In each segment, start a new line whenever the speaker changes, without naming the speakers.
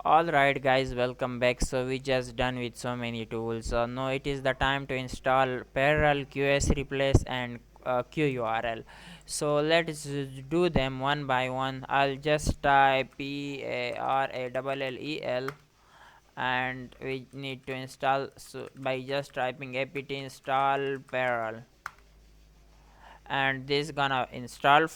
Alright guys, welcome back. So we just done with so many tools. Now it is the time to install parallel QS replace and QURL. So let's do them one by one. I'll just type PARALLEL and we need to install, so by just typing apt install parallel, and this gonna install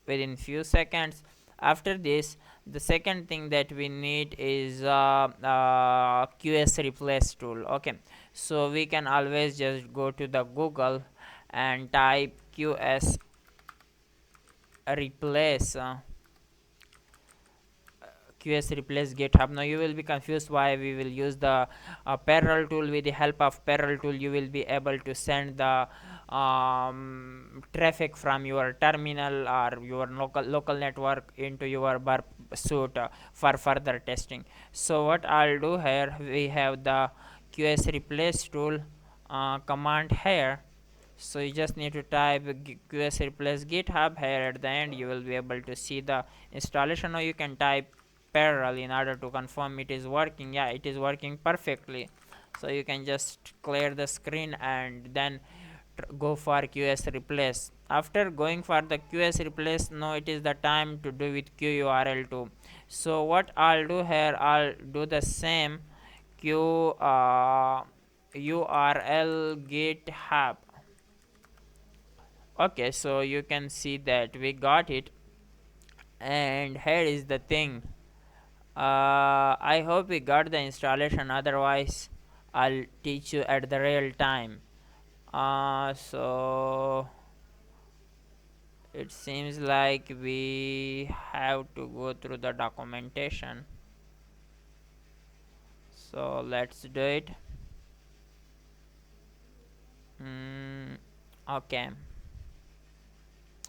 within few seconds. After this, the second thing that we need is QS replace tool. Okay, so we can always just go to the Google and type QS replace QS replace GitHub. Now you will be confused why we will use the parallel tool. With the help of parallel tool, you will be able to send the traffic from your terminal or your local network into your burp suite for further testing. So what I'll do here, we have the QS replace tool command here. So you just need to type qs replace github. Here at the end you will be able to see the installation. Now you can type parallel in order to confirm it is working. Yeah, it is working perfectly. So you can just clear the screen and then go for qs replace. After going for the qs replace, now it is the time to do with QURL2. So what I'll do here, I'll do the same URL github. Okay, so you can see that we got it. And here is the thing, I hope we got the installation, otherwise I'll teach you at the real time. So it seems like we have to go through the documentation, so let's do it. Okay,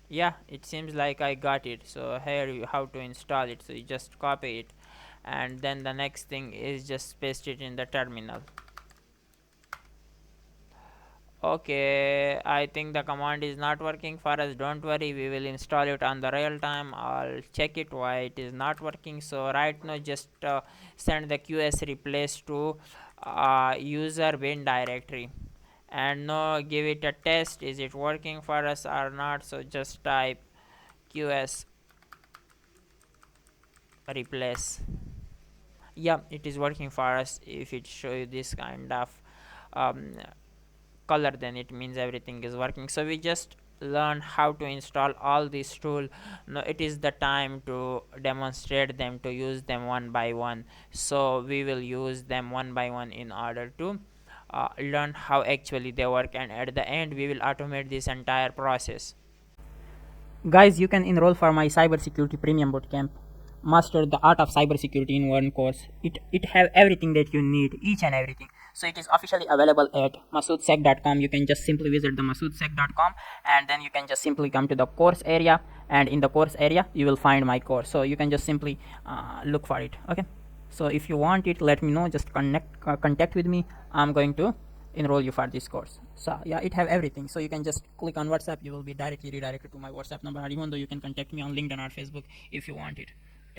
yeah, it seems like I got it. So here you have to install it, so you just copy it, and then the next thing is just paste it in the terminal. Okay, I think the command is not working for us. Don't worry, we will install it on the real time. I'll check it why it is not working. So right now just send the qs replace to user bin directory, and now give it a test, is it working for us or not. So just type qs replace. Yeah, it is working for us. If it show you this kind of um, color, then it means everything is working. So we just learn how to install all these tools. Now it is the time to demonstrate them, to use them one by one. So we will use them one by one in order to learn how actually they work, and at the end we will automate this entire process.
Guys, you can enroll for my cybersecurity premium bootcamp. Master the art of cybersecurity in one course. It have everything that you need, each and everything. So it is officially available at masoodsec.com. You can just simply visit the masoodsec.com, and then you can just simply come to the course area, and in the course area you will find my course. So you can just simply look for it. Okay. So if you want it, let me know. Just contact with me. I'm going to enroll you for this course. So yeah, it have everything. So you can just click on WhatsApp, you will be directly redirected to my WhatsApp number, or even though you can contact me on LinkedIn or Facebook if you want it.